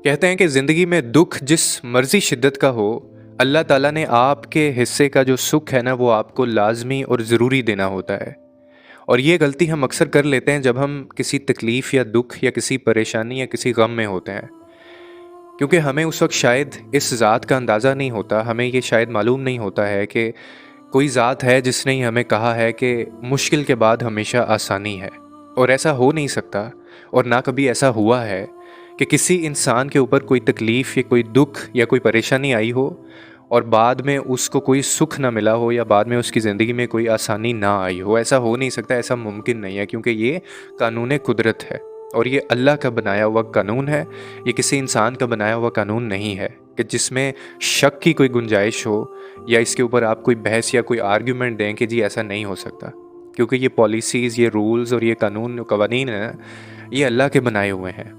कहते हैं कि ज़िंदगी में दुख जिस मर्ज़ी शिद्दत का हो, अल्लाह ताला ने आपके हिस्से का जो सुख है ना, वो आपको लाज़मी और ज़रूरी देना होता है। और ये गलती हम अक्सर कर लेते हैं जब हम किसी तकलीफ़ या दुख या किसी परेशानी या किसी गम में होते हैं। क्योंकि हमें उस वक़्त शायद इस ज़ात का अंदाज़ा नहीं होता, हमें ये शायद मालूम नहीं होता है कि कोई ज़ात है जिसने ही हमें कहा है कि मुश्किल के बाद हमेशा आसानी है। और ऐसा हो नहीं सकता, और ना कभी ऐसा हुआ है कि किसी इंसान के ऊपर कोई तकलीफ़ या कोई दुख या कोई परेशानी आई हो और बाद में उसको कोई सुख ना मिला हो या बाद में उसकी ज़िंदगी में कोई आसानी ना आई हो। ऐसा हो नहीं सकता, ऐसा मुमकिन नहीं है, क्योंकि ये कानून कुदरत है और ये अल्लाह का बनाया हुआ कानून है। ये किसी इंसान का बनाया हुआ कानून नहीं है कि जिसमें शक की कोई गुंजाइश हो या इसके ऊपर आप कोई बहस या कोई आर्ग्यूमेंट दें कि जी ऐसा नहीं हो सकता। क्योंकि ये पॉलिसीज़, ये रूल्स और ये कानून कवानीन है, ये अल्लाह के बनाए हुए हैं।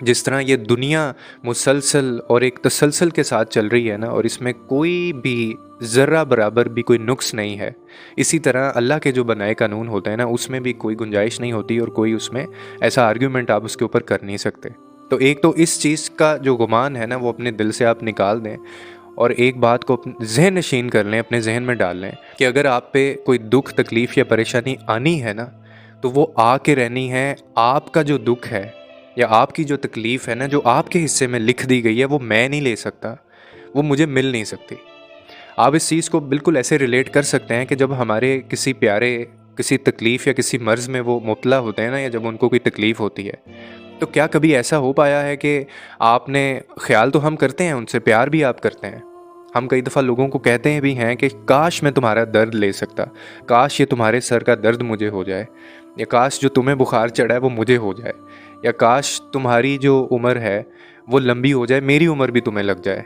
जिस तरह ये दुनिया मुसलसल और एक तसलसल के साथ चल रही है ना, और इसमें कोई भी ज़र्रा बराबर भी कोई नुक्स नहीं है, इसी तरह अल्लाह के जो बनाए कानून होते हैं ना, उसमें भी कोई गुंजाइश नहीं होती और कोई उसमें ऐसा आर्ग्यूमेंट आप उसके ऊपर कर नहीं सकते। तो एक तो इस चीज़ का जो गुमान है ना, वो अपने दिल से आप निकाल दें और एक बात को अपने जहन नशीन कर लें, अपने जहन में डाल लें कि अगर आप पे कोई दुख, तकलीफ़ या परेशानी आनी है ना, तो वो आके रहनी है। आपका जो दुख है या आपकी जो तकलीफ़ है ना, जो आपके हिस्से में लिख दी गई है, वो मैं नहीं ले सकता, वो मुझे मिल नहीं सकती। आप इस चीज़ को बिल्कुल ऐसे रिलेट कर सकते हैं कि जब हमारे किसी प्यारे किसी तकलीफ़ या किसी मर्ज़ में वो मुब्तला होते हैं ना, या जब उनको कोई तकलीफ़ होती है, तो क्या कभी ऐसा हो पाया है कि आपने ख़्याल तो हम करते हैं, उनसे प्यार भी आप करते हैं। हम कई दफ़ा लोगों को कहते हैं भी हैं कि काश मैं तुम्हारा दर्द ले सकता, काश ये तुम्हारे सर का दर्द मुझे हो जाए, या काश जो तुम्हें बुखार चढ़ा है वो मुझे हो जाए, या काश तुम्हारी जो उम्र है वो लंबी हो जाए, मेरी उम्र भी तुम्हें लग जाए।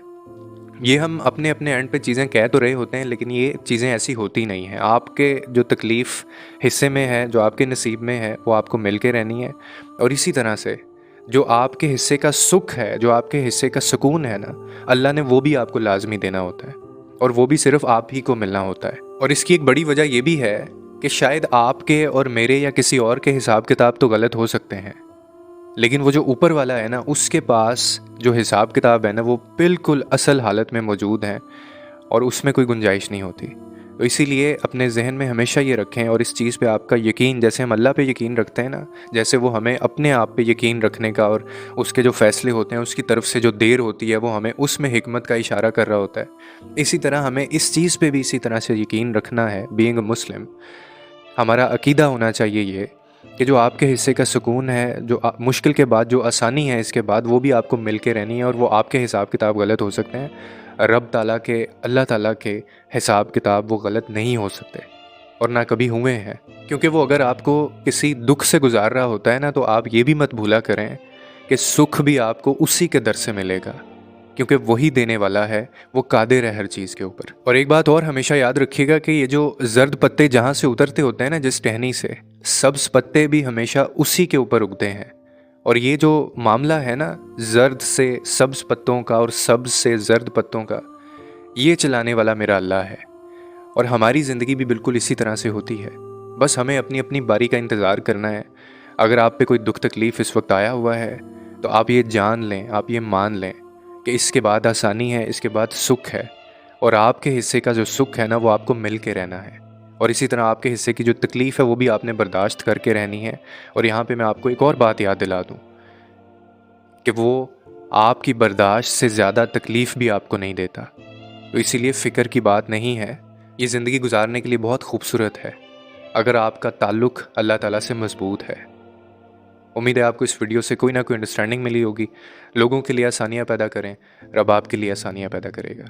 ये हम अपने अपने एंड पे चीज़ें कह तो रहे होते हैं, लेकिन ये चीज़ें ऐसी होती नहीं हैं। आपके जो तकलीफ़ हिस्से में है, जो आपके नसीब में है, वो आपको मिल के रहनी है। और इसी तरह से जो आपके हिस्से का सुख है, जो आपके हिस्से का सुकून है ना, अल्लाह ने वो भी आपको लाजमी देना होता है, और वो भी सिर्फ़ आप ही को मिलना होता है। और इसकी एक बड़ी वजह ये भी है कि शायद आपके और मेरे या किसी और के हिसाब किताब तो गलत हो सकते हैं, लेकिन वो जो ऊपर वाला है ना, उसके पास जो हिसाब किताब है ना, वो बिल्कुल असल हालत में मौजूद हैं और उसमें कोई गुंजाइश नहीं होती। तो इसीलिए अपने जहन में हमेशा ये रखें, और इस चीज़ पे आपका यकीन, जैसे हम अल्लाह पे यकीन रखते हैं ना, जैसे वो हमें अपने आप पे यकीन रखने का और उसके जो फ़ैसले होते हैं उसकी तरफ से जो देर होती है, वो हमें उसमें हिकमत का इशारा कर रहा होता है। इसी तरह हमें इस चीज़ पे भी इसी तरह से यकीन रखना है। बीइंग अ मुस्लिम, हमारा अकीदा होना चाहिए ये कि जो आपके हिस्से का सुकून है, जो मुश्किल के बाद जो आसानी है इसके बाद, वो भी आपको मिल के रहनी है। और वो आपके हिसाब किताब गलत हो सकते हैं, रब ताला के, अल्लाह ताला के हिसाब किताब वो गलत नहीं हो सकते, और ना कभी हुए हैं। क्योंकि वो अगर आपको किसी दुख से गुजार रहा होता है ना, तो आप ये भी मत भूला करें कि सुख भी आपको उसी के दर से मिलेगा, क्योंकि वही देने वाला है, वो कादिर है हर चीज़ के ऊपर। और एक बात और हमेशा याद रखिएगा कि ये जो जर्द पत्ते जहाँ से उतरते होते हैं ना, जिस टहनी से, सब्ज़ पत्ते भी हमेशा उसी के ऊपर उगते हैं। और ये जो मामला है ना, जर्द से सब्ज़ पत्तों का और सब्ज़ से जर्द पत्तों का, ये चलाने वाला मेरा अल्लाह है। और हमारी ज़िंदगी भी बिल्कुल इसी तरह से होती है। बस हमें अपनी अपनी बारी का इंतज़ार करना है। अगर आप पे कोई दुख तकलीफ़ इस वक्त आया हुआ है, तो आप ये जान लें, आप ये मान लें कि इसके बाद आसानी है, इसके बाद सुख है। और आपके हिस्से का जो सुख है ना, वो आपको मिल के रहना है। और इसी तरह आपके हिस्से की जो तकलीफ़ है, वो भी आपने बर्दाश्त करके रहनी है। और यहाँ पे मैं आपको एक और बात याद दिला दूँ कि वो आपकी बर्दाश्त से ज़्यादा तकलीफ़ भी आपको नहीं देता। तो इसीलिए फ़िक्र की बात नहीं है। ये ज़िंदगी गुजारने के लिए बहुत खूबसूरत है, अगर आपका ताल्लुक़ अल्लाह ताला से मज़बूत है। उम्मीद है आपको इस वीडियो से कोई ना कोई अंडरस्टैंडिंग मिली होगी। लोगों के लिए आसानियाँ पैदा करें, रब आपके लिए आसानियाँ पैदा करेगा।